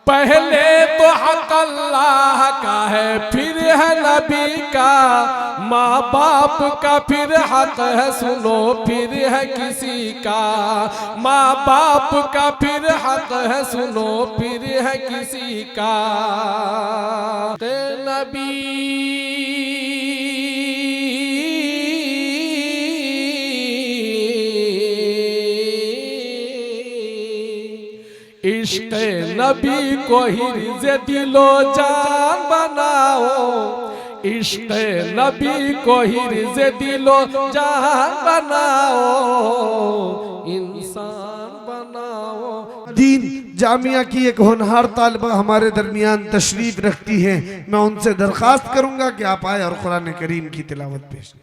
पहले तो हक अल्लाह का है, फिर है नबी का, माँ बाप का फिर हक है सुनो, फिर है किसी का। माँ बाप का फिर हक है सुनो, फिर है किसी का। ते नबी इश्क़ नबी को हिर्ज़ दिलो जान बनाओ, इश्क़ नबी को हिर्ज़ दिलो जान बनाओ, इंसान बनाओ। दीन जामिया की एक होनहार तालिबा हमारे दरमियान तशरीफ रखती है। मैं उनसे दरख्वास्त करूंगा कि आप आए और कुरान करीम की तिलावत पेश करें।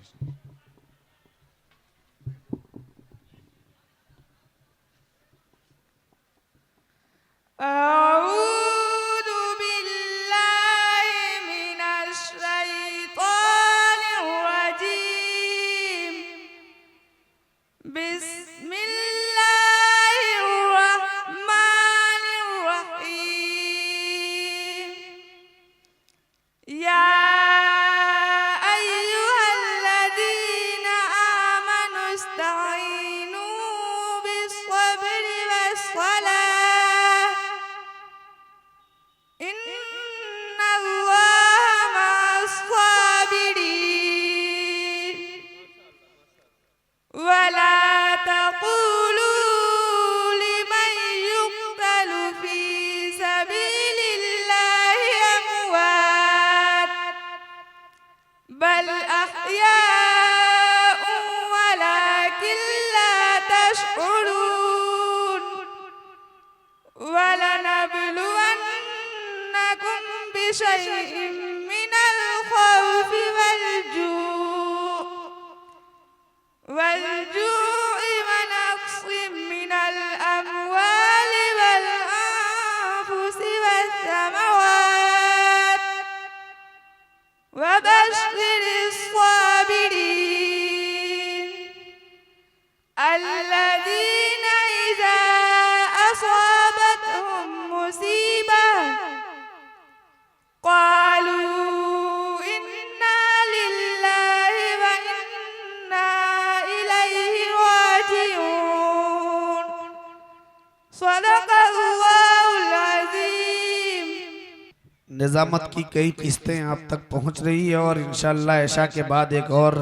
निज़ामत की कई किस्तें आप तक पहुंच रही है और इंशाअल्लाह ऐशा के बाद एक और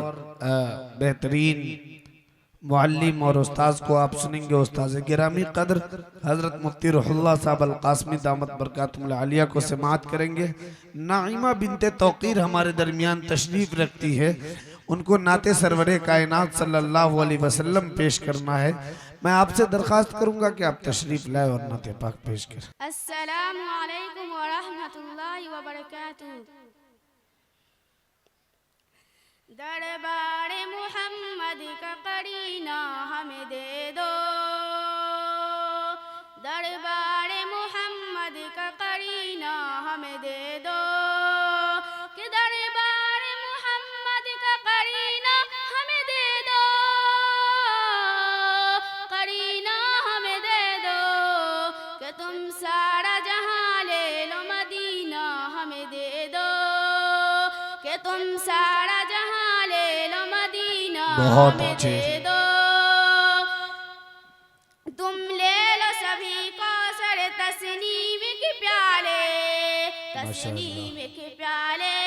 बेहतरीन मुअल्लिम और उस्ताद को आप सुनेंगे। उस्ताद गिरामी कद्र हज़रत मुफ्ती रुहुल्लाह साहब अल कासमी दामत बरकातुहुल आलिया को समाअत करेंगे। नाइमा बिनते तौकीर हमारे दरमियान तशरीफ रखती है, उनको नाते सरवरे कायनात सल्लल्लाहु अलैहि वसल्लम पेश करना है। मैं आपसे दरख्वास्त करूंगा कि आप तशरीफ लाए और नाते पाक पेश करें। अस्सलामु अलैकुम व रहमतुल्लाहि व बरकातुहू। दरबारे मुहम्मद का करीना हमें दे दो, दरबारे मुहम्मद का करीना हमें दे दो, कि दरबारे मुहम्मद का करीना हमें दे दो, करीना हमें दे दो, कि तुम सारा जहां ले लो मदीना हमें दे दो, कि तुम सारा जहां ले लो मदीना हमें दे दो। तुम ले लो सभी को सर तस्नीम के प्याले, तस्नीम के प्याले,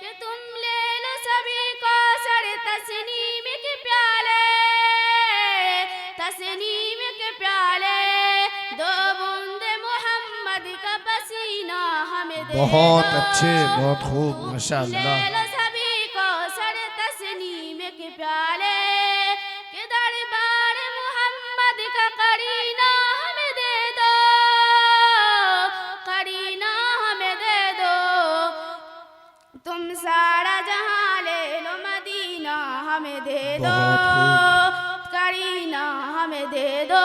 कि तुम ले लो सभी को सर तस्नीम के प्याले, तस्नीम के प्याले, दो बूंद मोहम्मद का पसीना हमें दे दो। बहुत अच्छे, बहुत खूब, माशाअल्लाह। ले लो सभी को सर तस्नीम के प्याले, कि दरबार मोहम्मद का करीना हमें दे दो, करीना हमें दे दो, तुम सारा जहां ले लो मदीना हमें दे दो, करीना हमें दे दो,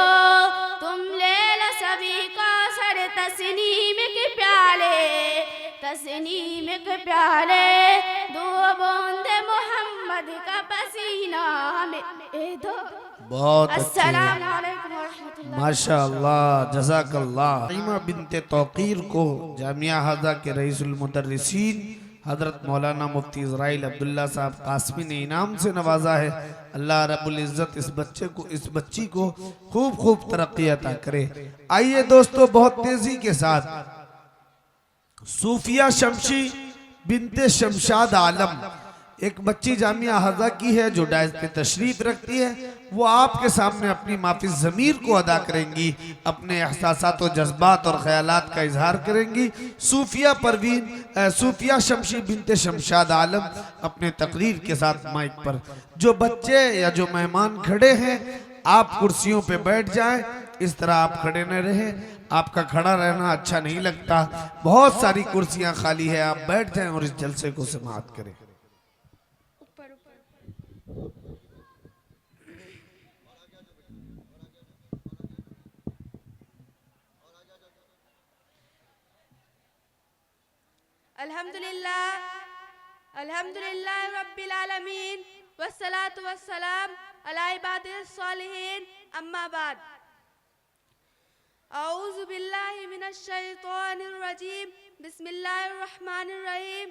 तुम ले लो सभी को सर तस्नीम के प्याले, तस्नीम के प्याले, दो बूंद मोहम्मद का पसीना हमें दे दो। बहुत अच्छी है। अस्सलाम वालेकुम वरहमतुल्लाह। माशाअल्लाह, जज़ाकल्लाह। नईमा बिनते तौकीर को जामिया हाजा के रईसुल मुदर्रिसीन हजरत मौलाना मुफ्ती इज़राइल अब्दुल्ला साहब कासमी ने इनाम से नवाजा है। अल्लाह रब्बुल इज़्ज़त इस बच्चे को, इस बच्ची को खूब खूब तरक्की अता करे। आइए दोस्तों, बहुत तेजी के साथ सूफिया शमशी बिनते शमशाद आलम, एक बच्ची जामिया हाजा की है जो डायस पे तशरीफ रखती है। वो आपके सामने अपनी माफी ज़मीर को अदा करेंगी, अपने एहसासात और जज्बात और ख्यालात का इजहार करेंगी। सूफिया परवीन, सूफिया शमशी बिनते शमशाद आलम अपने तकरीर के साथ माइक पर। जो बच्चे या जो मेहमान खड़े हैं, आप कुर्सियों पे बैठ जाएं, इस तरह आप खड़े न रहें, आपका खड़ा रहना अच्छा नहीं लगता। बहुत सारी कुर्सियां खाली है, आप बैठ जाएं और इस जलसे को समाअत करें। अल्हम्दुलिल्लाह रब्बिल आलमीन वस्सलातु वस्सलाम अला इबादिस सालिहीन अम्मा बाद। औज़ु बिल्लाहि मिनश शैतानिर रजीम बिस्मिल्लाहिर रहमानिर रहीम।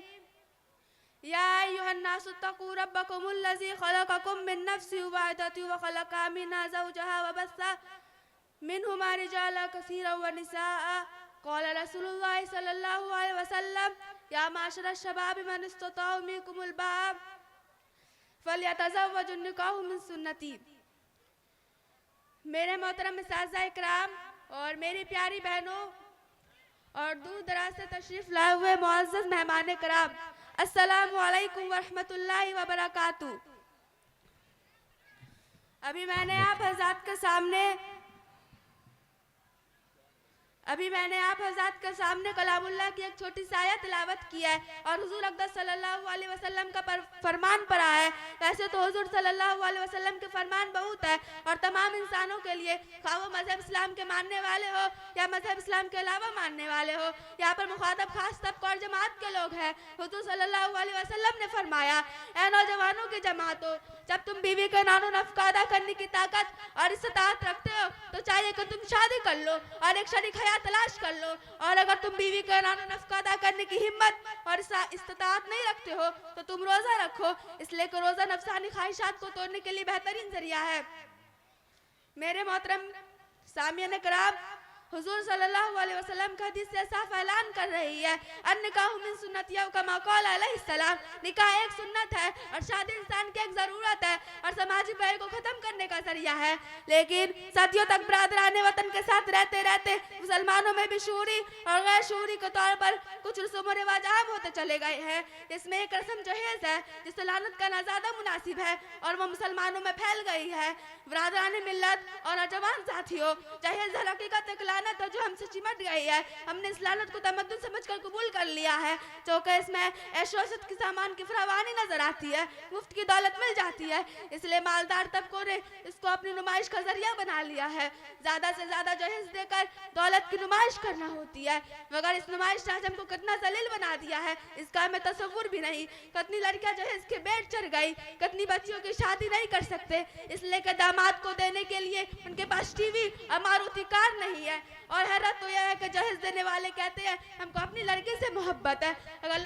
या अय्युहन नासु तक़ू रब्बकुमुल्लज़ी खलक़कुम मिन नफ्सिन वाहिदतिन व खलक़ा मिन्हा ज़ौजहा व बस्सा मिनहुमा रिजालन कसीरन व निसाअ। क़ाल रसूलुल्लाहि सल्लल्लाहु अलैहि वसल्लम या माशरश शबाब मन इस्तताअ मिनकुमुल बाअ फल्यतज़व्वजुन निकाह मिन सुन्नती। मेरे मोहतरम असातिज़ा इकराम और मेरी प्यारी बहनों और दूर दराज से तशरीफ लाए हुए मुअज़्ज़ज़ मेहमान कराम, अस्सलामु अलैकुम वरहमतुल्लाहि वबरकातुहू। अभी मैंने आप हज़रात के सामने कलामुल्लाह की एक छोटी सी आयत तिलावत की है और हुजूर अक़दस सल्लल्लाहु अलैहि वसल्लम का फरमान पढ़ा है। वैसे तो हुजूर सल्लल्लाहु अलैहि वसल्लम के फरमान बहुत है और तमाम इंसानों के लिए, खा वो मज़हब इस्लाम के मानने वाले हो या मज़हब इस्लाम के अलावा मानने वाले हो, यहाँ पर मुखातब खास तबका और जमात के लोग हैं। हुजूर सल्लल्लाहु अलैहि वसल्लम ने फरमाया, ऐ नौजवानों की जमात हो, जब तुम बीवी के नानो नफ़का अदा करने की ताकत और इस्तात रखते हो तो चाहिए कि तुम शादी कर लो और एक शरीक हयात तलाश कर लो। और अगर तुम बीवी का नानो नफ़का अदा करने की हिम्मत और इस्तात नहीं रखते हो तो तुम रोज़ा रखो, इसलिए कि रोज़ा नफ्सानी ख्वाहिशात को तोड़ने के लिए बेहतरीन जरिया है। मेरे मोहतरम सामियान कराम, हुजूर सल्लल्लाहु अलैहि वसल्लम का हदीस से साफ ऐलान कर रही है, अन्निकाहु मिन सुन्नती कमा क़ाल अलैहिस्सलाम, निकाह एक सुन्नत है और शादी इंसान की एक ज़रूरत है और समाजी बुराई को ख़त्म करने का जरिया है। लेकिन सदियों तक बरादराने वतन के साथ रहते रहते मुसलमानों में भी शूरी और गैर शूरी के तौर पर कुछ रस्म व रिवाज आम होते चले गए हैं। इसमें एक रस्म जहेज़ है जिसे लानत करना ज़्यादा मुनासिब है और वह मुसलमानों में फैल गई है। बरादराने मिल्लत और नौजवान साथियों, जहेज़ हकीकत एक लानत है जो हमसे चिमट गई है। हमने इस लानत को तमद्दुन समझकर कबूल कर लिया है, क्योंकि इसमें ऐशोशत की सामान की फरावानी नजर आती है, मुफ्त की दौलत मिल जाती है, इसलिए मालदार तबकों ने इसको अपनी नुमाइश का जरिया बना लिया है। ज्यादा से ज्यादा जहेज देकर दौलत की नुमाइश करना होती है, मगर इस नुमाइश ने हमको कितना जलील बना दिया है इसका हमें तसव्वुर भी नहीं। कितनी लड़कियां जहेज के बेट चढ़ गई, कितनी बच्चियों की शादी नहीं कर सकते, इसलिए कि दामाद को देने के लिए उनके पास टीवी और मारुति कार नहीं है। और हैरत तो यह है कि जहेज देने वाले कहते हैं हमको अपनी लड़की से मोहब्बत है। अगर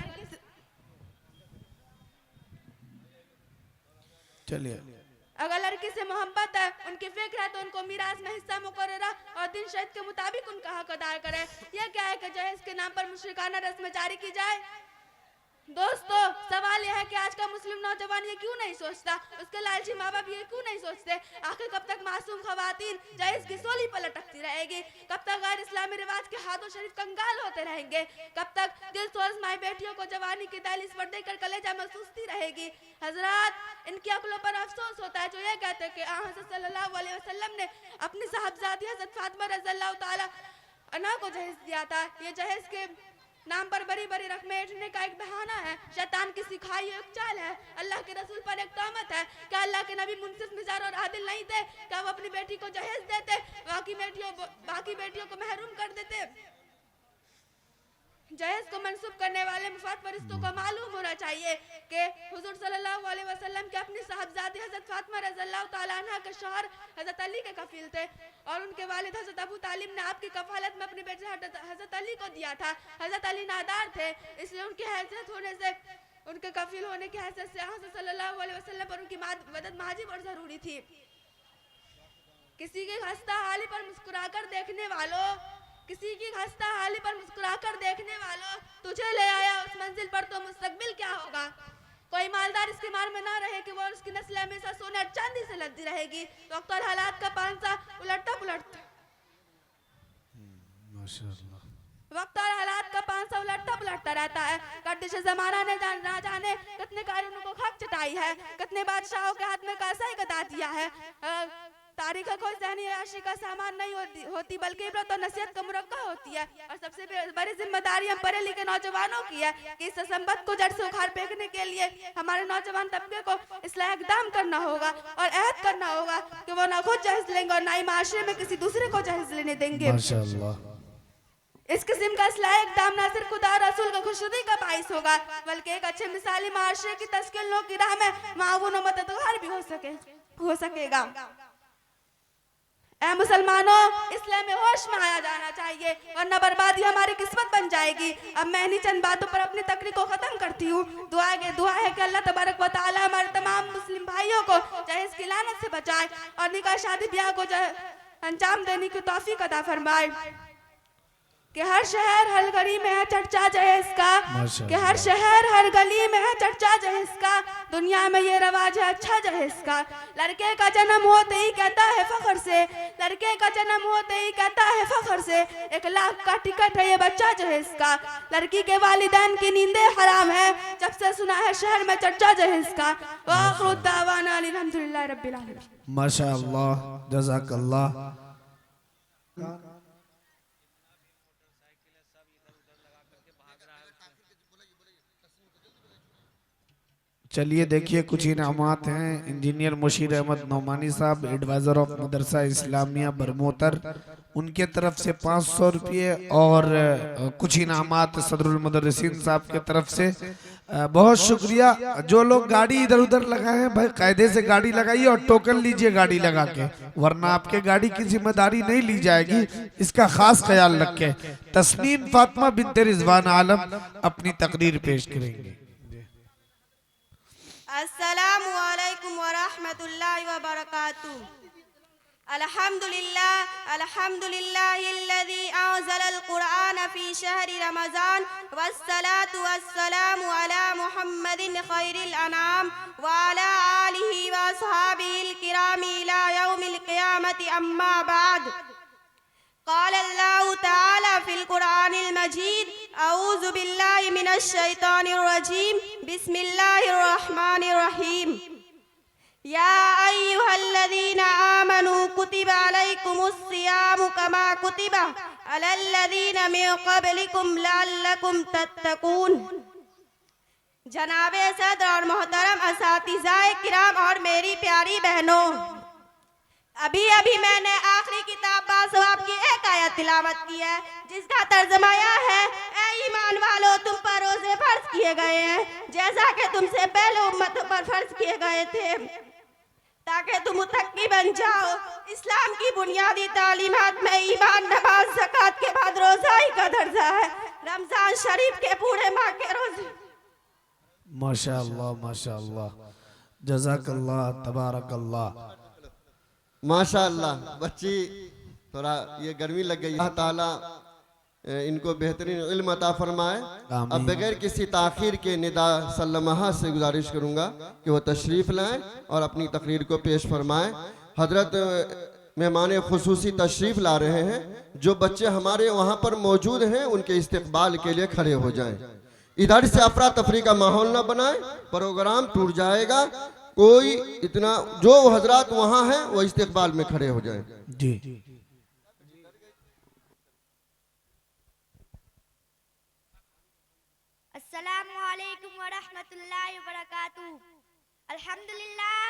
लड़की से मोहब्बत है, उनकी फिक्र है तो उनको मिरास में हिस्सा मुकर्ररा और दिन शहीद के मुताबिक उनका हक अदा करे। यह क्या है कि जहेज के नाम पर मुशरिकाना रस्म जारी की जाए। दोस्तों, सवाल यह है कि आज का मुस्लिम नौजवान ये क्यों नहीं सोचता, उसके लालची माँ बाप ये क्यों नहीं सोचते, आखिर कब तक मासूम खवातीन जहेज की सोली पर लटकती रहेगी, कब तक गैर इस्लामी रिवाज के हाथों शरीफ कंगाल होते रहेंगे, कब तक दिल सोज माई बेटियों को जवानी की दहलीज पर देकर कलेजा महसूसती रहेगी। हजरात, इनकी अक्लों पर अफसोस होता है जो ये कहते हैं कि हज़रत सल्लल्लाहु अलैहि वसल्लम ने अपनी साहबजादी हज़रत फातिमा रज़ियल्लाहु ताला अन्हा को जहेज दिया था। ये जहेज के नाम पर बड़ी बड़ी रकमें ऐंठने का एक बहाना है, शैतान की सिखाई एक चाल है, अल्लाह के रसूल पर एक तहमत है। क्या अल्लाह के नबी मुनसिफ मिजाज और आदिल नहीं थे? क्या वो अपनी बेटी को जहेज देते, बाकी बेटियों को महरूम कर देते? जहेज को मंसूब करने वाले मुफाद फरिश्तों को मालूम होना चाहिए कि हुजूर सल्लल्लाहु अलैहि वसल्लम के अपनी साहबजादी हजरत फातिमा रज़ियल्लाहु ताला अन्हा के शौहर हजरत अली के कफील थे और उनके वालिद हजरत अबू तालिब ने आपकी कफालत में अपने बेटे हजरत अली को दिया था। हजरत अली नादार थे, इसलिए उनकी हैसियत होने से, उनके कफील होने की हैसियत से हजरत सल्लल्लाहु अलैहि वसल्लम पर उनकी मदद वाजिब और जरूरी थी। किसी की खस्ता हाली पर मुस्कुराकर देखने वालों, किसी की खस्ता हाली पर मुस्कुराकर देखने वालों, तुझे ले आया उस मंजिल पर तो मुस्तकबिल क्या होगा। कोई मालदार इसके मार में ना रहे कि वो उसकी नस्ल हमेशा सोने और चांदी से लदी रहेगी। वक्त और हालात का पांसा उलटता पुलटता, माशाअल्लाह, वक्त और हालात का पांसा उलटता पुलटता रहता है। गर्दिश ज़माना ने ना जाने कितने कारीनों को खाक चटाई है, कितने बादशाहों के हाथ में कासा ही गदा दिया है। तारीख कोई ज़हनी अयाशी का सामान नहीं होती बल्कि इबरत और नसीहत का मुरक्का होती है। और सबसे बड़ी जिम्मेदारी हम पढ़े लिखे नौजवानों की है कि इस संपत्ति को जड़ से उखाड़ फेंकने के लिए हमारे नौजवान तबके को इसलिए इकदाम करना होगा और अहद करना होगा कि वो ना खुद जहेज लेंगे और ना ही माशरे में किसी दूसरे को जहेज लेने देंगे। माशाअल्लाह। इस किस्म का इस्लाह इकदाम न सिर्फ खुदा और रसूल का खुशनुदी का बाइस होगा बल्कि एक अच्छे मिसाली माशरे की तस्कील की राह में माऊन और मददगार भी हो सकेगा। ऐ मुसलमानों, इस्लाम में होश में आया जाना चाहिए वरना बर्बादी हमारी किस्मत बन जाएगी। अब मैं इन्हीं चंद बातों पर अपनी तकरीर को खत्म करती हूँ। दुआ है कि अल्लाह तबारक व तआला हमारे तमाम मुस्लिम भाइयों को जहेज की लानत से बचाए और निकाह शादी ब्याह को अंजाम देने की तौफीक अता फरमाए। कि हर शहर हर गली में है चर्चा जहेज का, कि हर शहर हर गली में है चर्चा जहेज का, दुनिया में ये रवाज है अच्छा जहेज का। लड़के का जन्म होते ही कहता है फख्र से, लड़के का जन्म होते ही कहता है फख्र से, 1 लाख का टिकट है ये बच्चा जहेज का। लड़की के वालिदैन की नींदें हराम है जब से सुना है शहर में चर्चा जहेज का। वाखिरु दावाना अल्हम्दुलिल्लाह रब्बिल आलमीन। माशाअल्लाह, जज़ाकल्लाह। चलिए देखिए कुछ इनामात हैं। इंजीनियर मुशीर अहमद नौमानी साहब, एडवाइजर ऑफ मदरसा इस्लामिया बरमोतर, उनके तरफ से 500 रुपये और कुछ इनामात सदरुल मुदर्रिसीन साहब के तरफ से। बहुत शुक्रिया। जो लोग गाड़ी इधर उधर लगाए हैं भाई कायदे से गाड़ी लगाइए और टोकन लीजिए गाड़ी लगा के, वरना आपके गाड़ी की जिम्मेदारी नहीं ली जाएगी, इसका खास ख्याल रखें। तस्नीम फातिमा बिनते रिजवान आलम अपनी तकरीर पेश करेंगे। अस्सलामु अलैकुम व रहमतुल्लाहि व बरकातुहू। अल्हम्दुलिल्लाहिल्लज़ी अंज़लल कुरआन फ़ी शहरि रमज़ान वस्सलातु वस्सलामु अला मुहम्मदिन खैरिल अनाम व अला आलिहि व अस्हाबिहिल किरामी इला यौमिल क़ियामति अम्मा बाद। क़ाल अल्लाहु तआला फ़िल कुरआनिल मजीद अऊज़ु बिल्लाहि मिनश शैतानिर रजीम बिस्मिल्लाहिर रहमानिर रहीम। या अय्युहल्लज़ीना आमनू कुतिबा अलैकुमुस सियामु कमा कुतिबा अलल्लज़ीना मिन क़ब्लिकुम लअल्लकुम तत्तक़ून। जनाबे सदर और मोहतरम असातिज़ाए किराम और मेरी प्यारी बहनों, अभी मैंने आखिरी किताब बासवाब की एक आयत तिलावत की है जिसका तर्जुमा यह है, ऐ ईमान वालों तुम पर रोजे फर्ज किए गए हैं जैसा कि तुमसे पहले उम्मतों पर फर्ज किए गए थे ताकि तुम मुत्तकी बन जाओ। इस्लाम की बुनियादी तालीमात में ईमान, नमाज, ज़कात के बाद रोजा ही का दर्जा है। रमजान शरीफ के पूरे माह के रोजे। माशाअल्लाह माशाअल्लाह, जज़ाकल्लाह, तबारकल्लाह। माशाअल्लाह, बच्ची थोड़ा ये गर्मी लग गई, अल्लाह ताला इनको बेहतरीन इल्म अता फरमाए। अब बगैर किसी ताखीर के निदा सल्लमहा से गुजारिश करूंगा कि वो तशरीफ़ लाएं और अपनी तकरीर को पेश फरमाएं। हजरत मेहमान खुसूसी तशरीफ़ ला रहे हैं, जो बच्चे हमारे वहाँ पर मौजूद हैं उनके इस्तकबाल के लिए खड़े हो जाएं। इधर से अफरा तफरी का माहौल ना बनाए, प्रोग्राम टूट जाएगा। कोई इतना जो हजरात वहाँ हैं वो इस्तकबाल में खड़े हो जाएं। जी अस्सलामु अलैकुम व रहमतुल्लाहि व बरकातुहू। अल्हम्दुलिल्लाह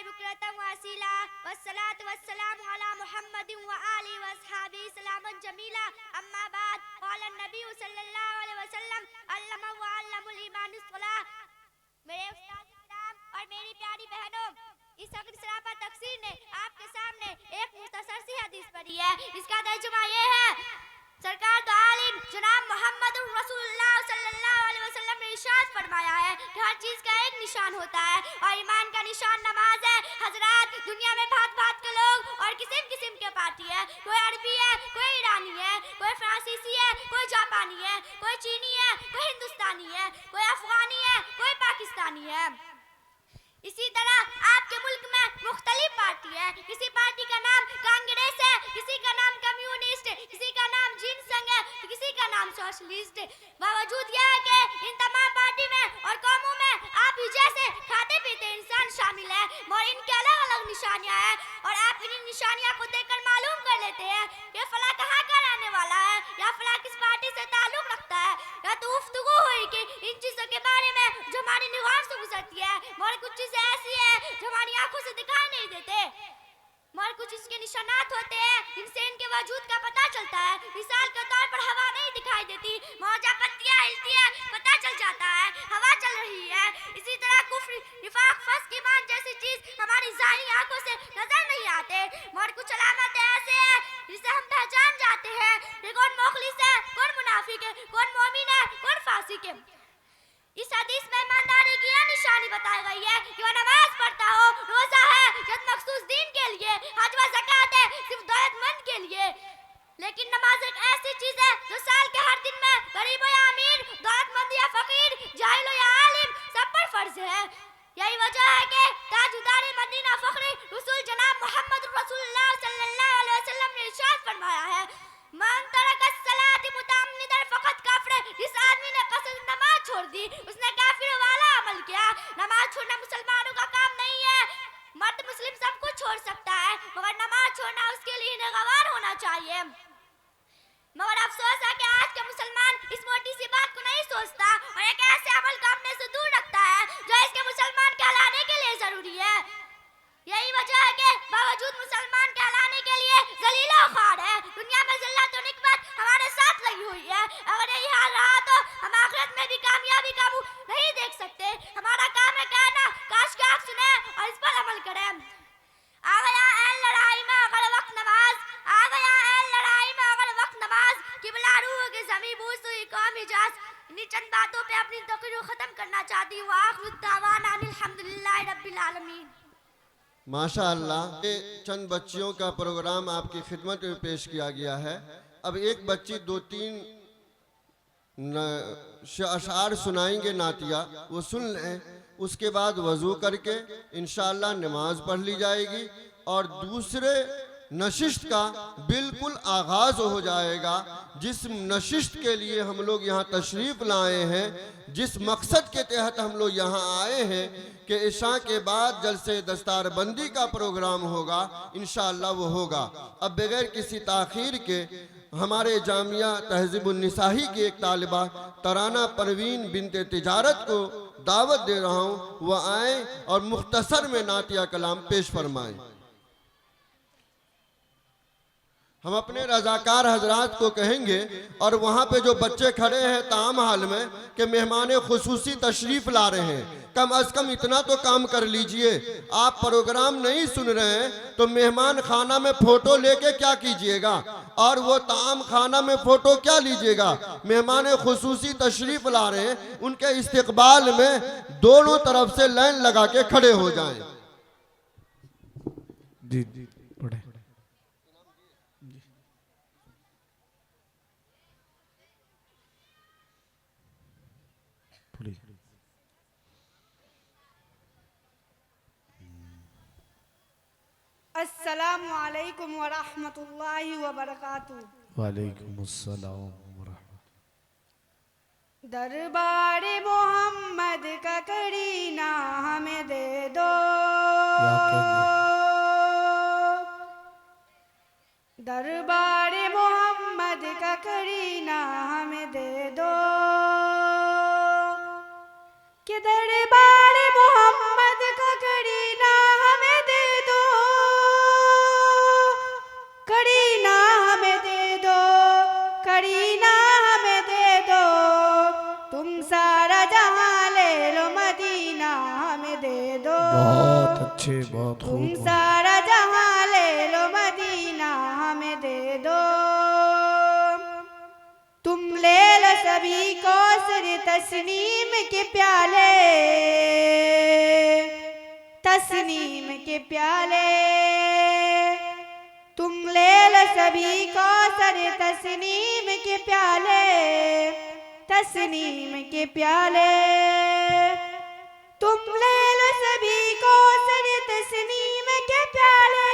बुकरतन व असीला वस्सलातु वस्सलामु अला मुहम्मदिन व आलिहि व अस्हाबिहि सलामन जमीला। अम्मा बाद क़ाल नबी सल्लल्लाहु अलैहि वसल्लम अल्लम व अल्लमुल ईमान अस्सलाह। मेरे उस्ताद किराम और मेरी प्यारी बहनों, इस अक्र सराफा तफसीर ने आपके सामने एक मुख्तसर सी हदीस पढ़ी है। इसका तर्जुमा ये है, सरकार तो आलिम जनाब मोहम्मद रसूलुल्लाह सल्लल्लाहु अलैहि वसल्लम ने इरशाद फरमाया है कि हर चीज का एक निशान होता है और ईमान का निशान नमाज है। हजरात, दुनिया में भांत भांत के लोग और किस्म किस्म के पार्टी है। कोई अरबी है, कोई ईरानी है, कोई फ्रांसीसी है, कोई जापानी है, कोई चीनी है, कोई हिंदुस्तानी है, कोई अफगानी है, कोई पाकिस्तानी है। इसी तरह आपके मुल्क में मुख्तलिफ पार्टी है। किसी पार्टी का नाम कांग्रेस है, किसी का नाम कम्युनिस्ट, किसी का नाम जीन संघ है, तो किसी का नाम सोशलिस्ट। बावजूद यह है कि इन तमाम पार्टी में और कौमों में आप ही जैसे खाते पीते इंसान शामिल है और इनके अलग अलग निशानियां हैं और आप इन निशानियां को देखकर मालूम कर लेते हैं कि फला कहाँ का रहने वाला है या फला किस पार्टी से ताल्लुक रखता है। या तो गुफ्तगू हुई कि इन चीजों के बारे में जो हमारी निगाह से गुजरती है, मगर कुछ चीजें ऐसी है जो हमारी आंखों से दिखाई नहीं देते, मगर कुछ इसके निशानात होते हैं जिनसे इनके वजूद का पता चलता है। मिसाल के तौर पर हवा नहीं दिखाई देती, मगर जब पत्तियां हिलती है पता चल जाता है हवा चल रही है। इसी तरह कुफ्र, निफाक, फस्क, ईमान जैसी चीज हमारी ज़ाहिरी आंखों से नजर नहीं आते, मगर कुछ अलामतें ऐसे हैं जिसे हम पहचान जाते हैं कि कौन मुखलिस है, कौन मुनाफिक है, कौन मोमिन है, कौन फासिक है। इस हदीस में ईमानदारी की यह निशानी बताई गई है कि वह नमाज पढ़ता हो, रोजा है जब मखसूस दीन के लिए, हज व ज़कात है सिर्फ दौलतमंद के लिए। लेकिन नमाज एक ऐसी चीज है जो साल के हर दिन में गरीब या अमीर, दौलतमंद या फकीर, जाहिल या आलिम सब पर फर्ज है। यही वजह है कि ताजुद्दार मदीना फखरी रसूल जनाब मोहम्मद रसूलुल्लाह सल्लल्लाहु अलैहि वसल्लम ने इरशाद फरमाया है, मन तरक अस्सलात मुतअम्मिदन फक़द काफ़िर। जिस आदमी ने कसद नमाज छोड़ दी उसने काफिर वाला अमल किया। नमाज छोड़ना मुसलमानों का काम नहीं है, मर्द मुस्लिम सब कुछ छोड़ सकता है, मगर नमाज छोड़ना उसके लिए नागवार होना चाहिए। मगर अफसोस है कि आज के मुसलमान इस मोटी सी बात को नहीं सोचता और एक ऐसे अमल को अपने से दूर रखता है जो इसके मुसलमान कहलाने के लिए जरूरी है। यही वजह है कि बावजूद मुसलमान कहलाने के लिए जलील और ख्वार है, दुनिया में जिल्लत और निकमत हमारे साथ लगी हुई है। अगर यही हाल रहा तो हम आखिरत में भी कामयाबी का मुंह नहीं देख सकते। हमारा काम है कहना, काश कि आप सुने और इस पर अमल करें। आ गया ऐन लड़ाई में अगर वक्त नमाज, आ गया ऐन लड़ाई में अगर वक्त नमाज, किबला रूह की ज़मीं बूस हुई कौम हिजाज। इन्हीं चंद बातों पे अपनी तकरीर खत्म करना चाहती हूँ। आखिर दावाना अल्हम्दुलिल्लाहि रब्बिल आलमीन। माशाअल्लाह, ये चंद बच्चियों का प्रोग्राम आपकी खिदमत में पेश किया गया है। अब एक बच्ची 2-3 अशार सुनाएंगे नातिया, वो सुन लें, उसके बाद वज़ू करके इंशाअल्लाह नमाज पढ़ ली जाएगी और दूसरे नशिस्त का बिल्कुल आगाज हो जाएगा। जिस नशिस्त के लिए हम लोग यहाँ तशरीफ़ लाए हैं, जिस मकसद के तहत हम लोग यहाँ आए हैं कि इशा के बाद जलसे दस्तारबंदी का प्रोग्राम होगा, इंशाअल्लाह वो होगा। अब बगैर किसी ताख़ीर के हमारे जामिया तहज़ीबुन्निसाही की एक तालिबा तराना परवीन बिनते तिजारत को दावत दे रहा हूँ, वह आए और मुख्तसर में नातिया कलाम पेश फरमाएं। हम अपने रजाकार हजरात को कहेंगे और वहाँ पे जो बच्चे खड़े हैं ताम हाल में कि मेहमान खुसूसी तशरीफ़ ला रहे हैं, कम अज़ कम इतना तो काम कर लीजिए। आप प्रोग्राम नहीं सुन रहे हैं तो मेहमान खाना में फ़ोटो लेके क्या कीजिएगा, और वो ताम खाना में फ़ोटो क्या लीजिएगा। मेहमान खुसूसी तशरीफ़ ला रहे हैं, उनके इस्तकबाल में दोनों तरफ से लाइन लगा के खड़े हो जाएं। जी पढ़े। अस्सलामु अलैकुम व रहमतुल्लाहि व बरकातुहू। वालेकुम अस्सलाम व रहमतुल्लाह। दरबार मोहम्मद का करीना हमें दे दो, क्या कहने? दरबार मोहम्मद का करीना हमें दे दो, कि दरबार मोहम्मद का करीना हमें दे दो, करीना हमें दे दो, करीना बहुत अच्छे, बहुत तुम खूब। सारा जहां ले लो मदीना हमें दे दो। तुम ले लो सभी को सिर तस्नीम के प्याले, तस्नीम के प्याले। तुम ले लो सभी को सर तस्नीम के प्याले, तस्नीम के प्याले। तुम ले लो सभी को सर तस्नीम के प्याले,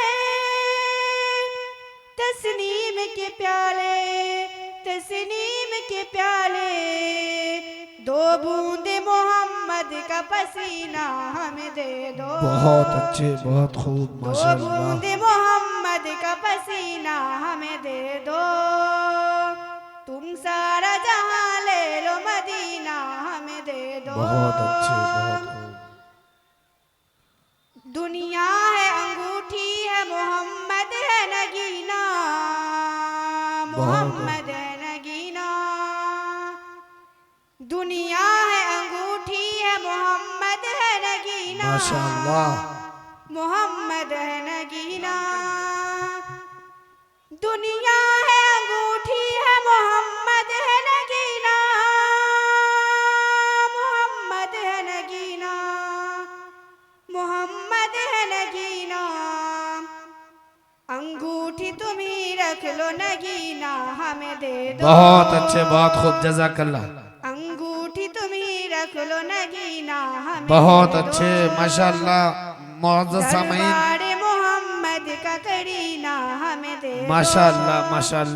तस्नीम के प्याले, तस्नीम के प्याले। दो बूंद मोहम्मद का पसीना हमें दे दो। बहुत अच्छे, बहुत खूब, दो माशाअल्लाह। बूंद मोहम्मद का पसीना हमें दे दो। तुम सारा जहां ले लो मदीना हमें दे दो। बहुत अच्छे, बहुत खूब। दुनिया है अंगूठी है मोहम्मद है नगीना, मोहम्मद है नगीना। दुनिया है अंगूठी है मोहम्मद है नगीना, माशाअल्लाह। मोहम्मद है नगीना। दुनिया है अंगूठी है मोहम्मद है नगीना, मोहम्मद है नगीना, मोहम्मद है नगीना। अंगूठी तुम ही रख लो नगीना हमें दे दो। बहुत अच्छे, बहुत खूब, जज़ाकल्लाह। अंगूठी तुम ही रख लो नगीना हमें बहुत दे दो। अच्छे, माशाअल्लाह। मुअज़्ज़ज़ सामीन, दरबार मोहम्मद का करीना हमें दे दो। माशाअल्लाह, माशाअल्लाह।